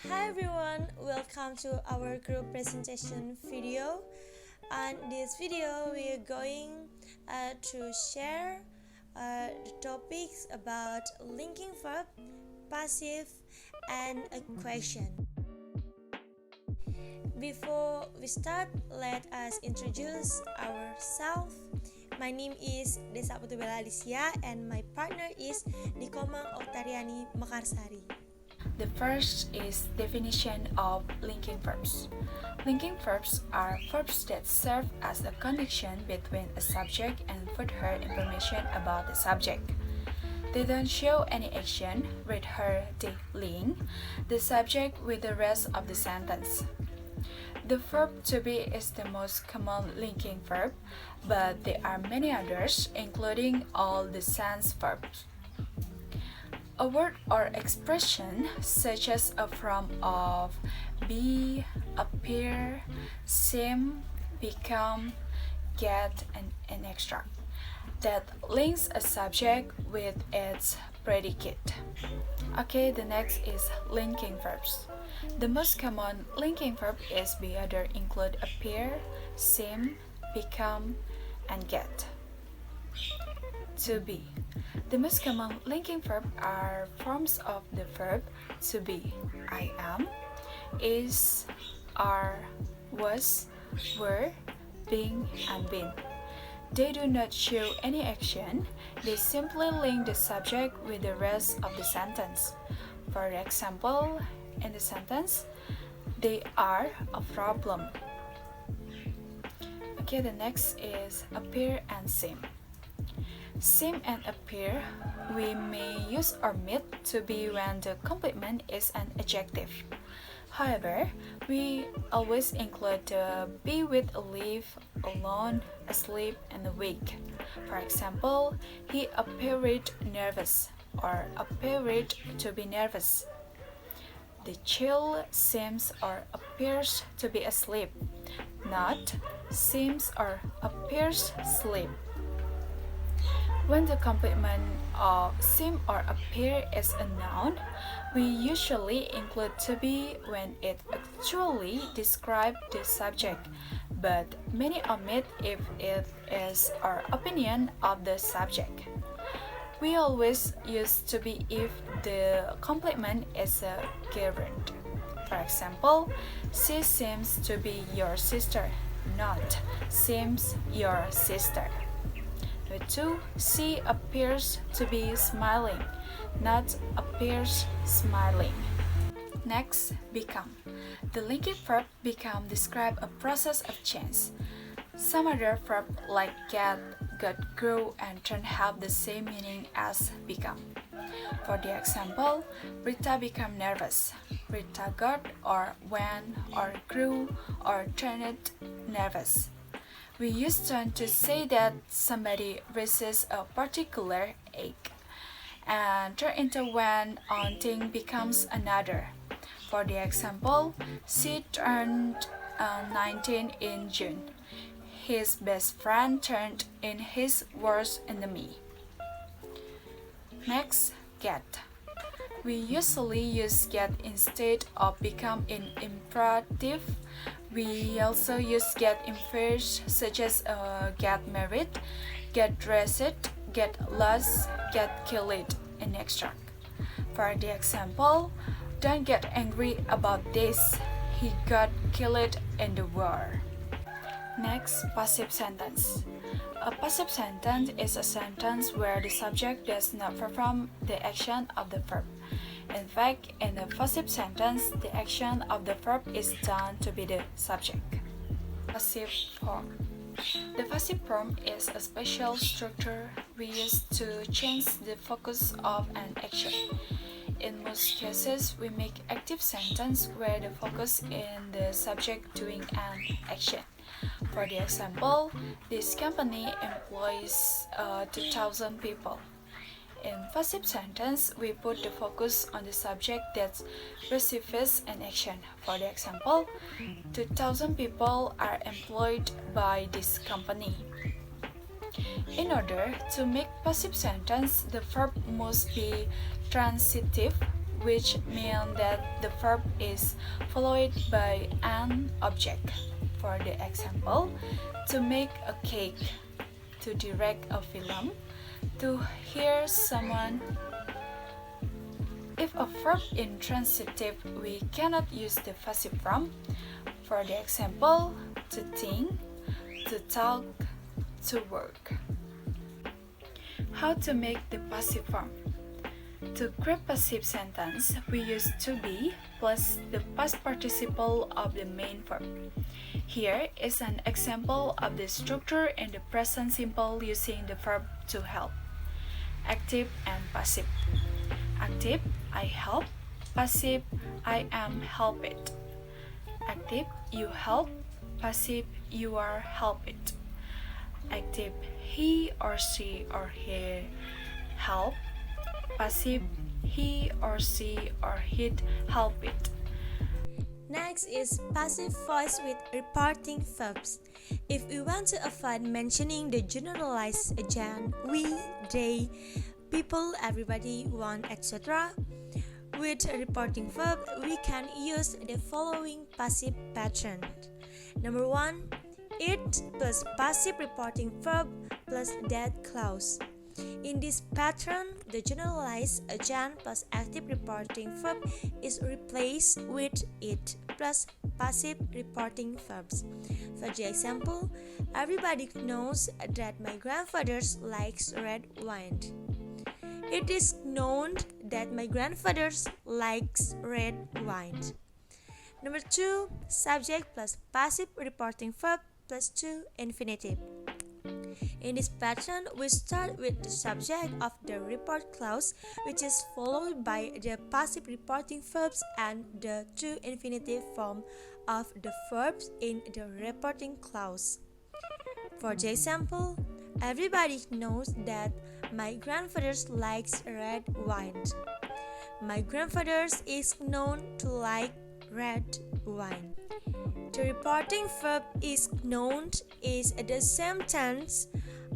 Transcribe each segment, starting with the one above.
Hi everyone, welcome to our group presentation video. And this video we are going to share the topics about linking verb, passive, and a question. Before we start, let us introduce ourselves. My name is Putu Alycia and my partner is di Komang Oktariani Mekarsari. The first is definition of linking verbs. Linking verbs are verbs that serve as a connection between a subject and further information about the subject. They don't show any action, rather they link the subject with the rest of the sentence. The verb to be is the most common linking verb, but there are many others, including all the sense verbs. A word or expression such as a form of be, appear, seem, become, get, and an extract that links a subject with its predicate. Okay, the next is linking verbs. The most common linking verb is be either include appear, seem, become, and get. To be. The most common linking verb are forms of the verb to be. I am, is, are, was, were, being, and been. They do not show any action, they simply link the subject with the rest of the sentence. For example, in the sentence, they are a problem. Okay, the next is appear and seem. Seem and appear, we may use omit to be when the complement is an adjective. However, we always include the be with live, alone, asleep, and awake. For example, he appeared nervous or appeared to be nervous. The child seems or appears to be asleep, not seems or appears asleep. When the complement of seem or appear is a noun, we usually include to be when it actually describes the subject, but many omit if it is our opinion of the subject. We always use to be if the complement is a gerund. For example, she seems to be your sister, not seems your sister. 2. She appears to be smiling, not appears smiling. Next, become. The linking verb become describe a process of change. Some other verbs like get, got, grow, and turn have the same meaning as become. For the example, Rita became nervous. Rita got or went or grew or turned nervous. We use turn to say that somebody resists a particular ache and turn into when one thing becomes another. For the example, she turned 19 in June. His best friend turned in his worst enemy. Next, get. We usually use get instead of become in imperative. We also use get in verbs such as get married, get dressed, get lost, get killed, and extract. For the example, don't get angry about this. He got killed in the war. Next, passive sentence. A passive sentence is a sentence where the subject does not perform the action of the verb. In fact, in a passive sentence, the action of the verb is done to be the subject. Passive form. The passive form is a special structure we use to change the focus of an action. In most cases, we make active sentence where the focus in the subject doing an action. For the example, this company employs 2,000 people. In passive sentence, we put the focus on the subject that receives an action. For the example, 2,000 people are employed by this company. In order to make passive sentence, the verb must be transitive which means that the verb is followed by an object. For the example, to make a cake, to direct a film, to hear someone. If a verb in transitive, we cannot use the passive form. For the example, to think, to talk, to work. How to make the passive form? To create passive sentence, we use to be plus the past participle of the main verb. Here is an example of the structure in the present simple using the verb to help. Active and passive. Active, I help. Passive, I am helped. Active, you help. Passive, you are helped. Active, he or she or he help. Passive, he or she or he'd help it. Next is passive voice with reporting verbs. If we want to avoid mentioning the generalized agent, we, they, people, everybody, one, etc., with a reporting verb, we can use the following passive pattern. Number 1, it plus passive reporting verb plus that clause. In this pattern, the generalized agent plus active reporting verb is replaced with it plus passive reporting verbs. For the example, everybody knows that my grandfather likes red wine. It is known that my grandfather likes red wine. Number 2, subject plus passive reporting verb plus to infinitive. In this pattern, we start with the subject of the report clause, which is followed by the passive reporting verbs and the to infinitive form of the verbs in the reporting clause. For the example, everybody knows that my grandfather likes red wine. My grandfather is known to like red wine. The reporting verb is known is the same tense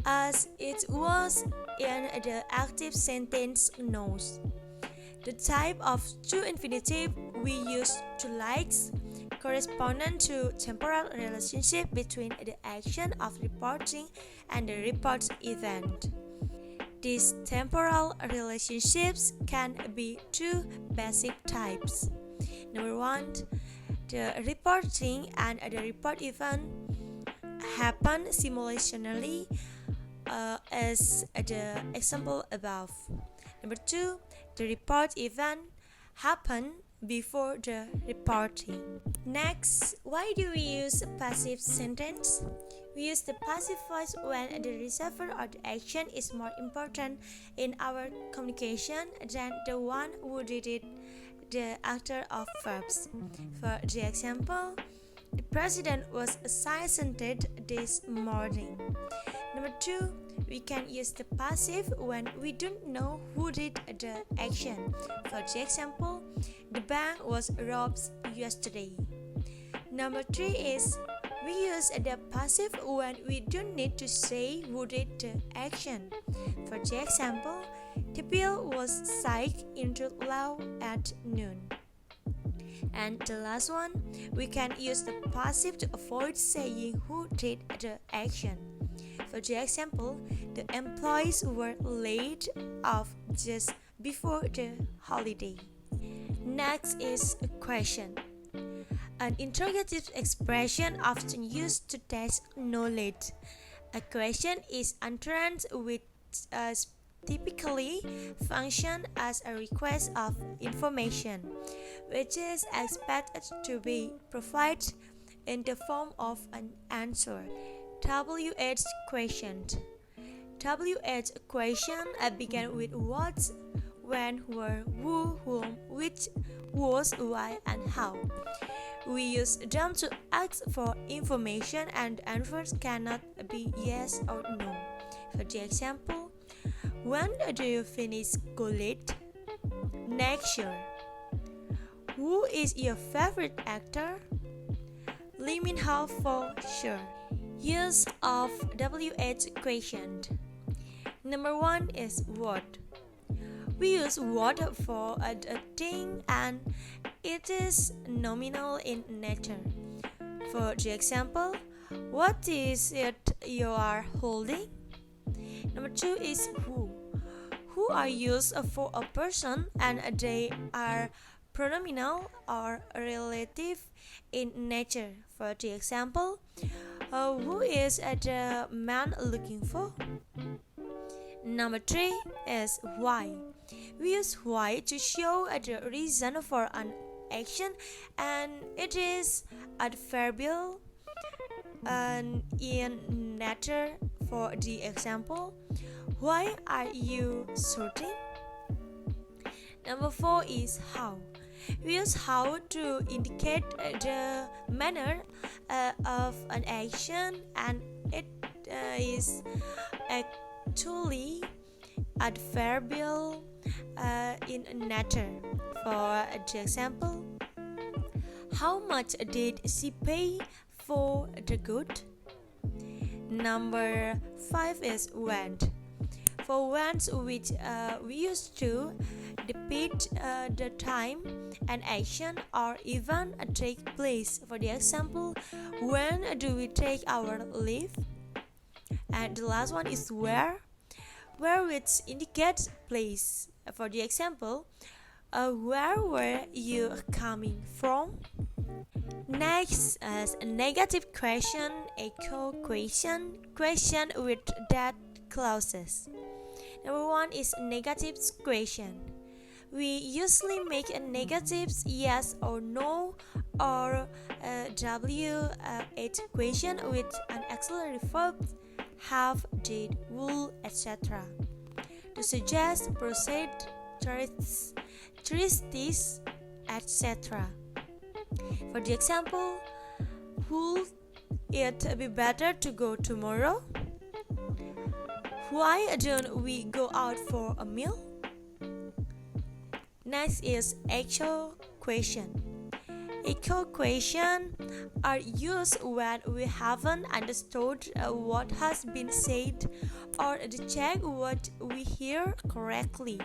as it was in the active sentence knows. The type of to infinitive we use to likes corresponding to temporal relationship between the action of reporting and the report event. These temporal relationships can be two basic types. Number 1, the reporting and the report event happen simultaneously as the example above. Number 2, the report event happen before the reporting. Next, why do we use a passive sentence? We use the passive voice when the receiver or the action is more important in our communication than the one who did it, the actor of verbs. For the example, the president was assassinated this morning. Number 2, we can use the passive when we don't know who did the action. For the example, the bank was robbed yesterday. Number 3 is we use the passive when we don't need to say who did the action. For the example, the bill was signed into law at noon. And the last one, we can use the passive to avoid saying who did the action. For the example, the employees were laid off just before the holiday. Next is a question. An interrogative expression often used to test knowledge. A question is answered with typically function as a request of information, which is expected to be provided in the form of an answer. WH question. WH question begin with what, when, where, who, whom, which, was, why, and how. We use them to ask for information, and the answers cannot be yes or no. For the example, when do you finish college? Next year. Who is your favorite actor? Lee Min Ho for sure. Use of WH question. Number 1 is what. We use what for a thing and it is nominal in nature. For the example, what is it you are holding? Number 2 is who. Who are used for a person and they are pronominal or relative in nature. For the example, who is the man looking for? Number 3 is why. We use why to show the reason for an action and it is adverbial and in nature. For the example, why are you sorting? Number 4 is how. We use how to indicate the manner of an action and it is actually adverbial in nature. For the example, how much did she pay for the good? Number 5 is when. For when which we use to depict the time an action or event take place. For the example, when do we take our leave? And the last one is where which indicates place. For the example, where were you coming from? Next is a negative question, echo question, question with that clauses. Number 1 is negative question. We usually make a negatives yes or no or WH question with an auxiliary verb have, did, will, etc. to suggest proceed, tristis, etc. For the example, would it be better to go tomorrow? Why don't we go out for a meal? Next is echo question. Echo questions are used when we haven't understood what has been said or to check what we hear correctly.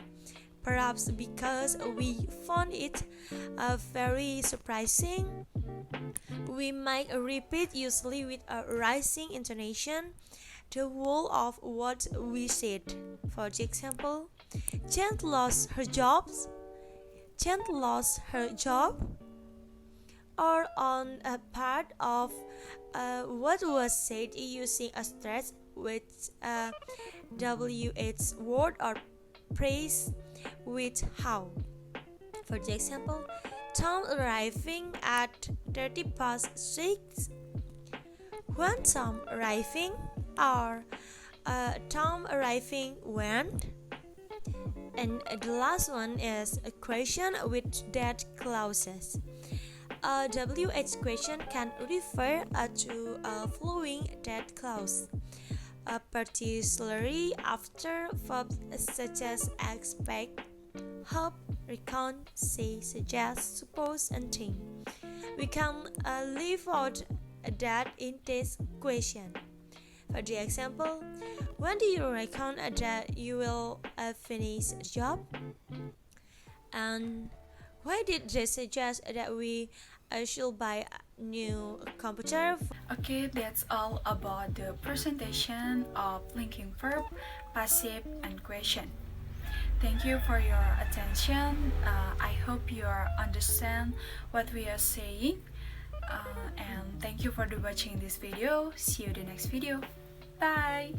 Perhaps because we found it very surprising, we might repeat, usually with a rising intonation, the whole of what we said. For example, Jen lost her job. Jen lost her job. Or on a part of what was said using a stress with a WH word or praise with how. For example, Tom arriving at 30 past 6. When Tom arriving or Tom arriving when. And the last one is a question with that clauses. A WH question can refer to a flowing that clause, particularly after verbs such as expect, hope, recount, say, suggest, suppose, and think. We can leave out that in this question. For the example, when do you reckon that you will finish a job? And why did they suggest that we should buy a new computer? Okay, that's all about the presentation of linking verb, passive, and question. Thank you for your attention. I hope you understand what we are saying. And thank you for watching this video. See you in the next video. Bye!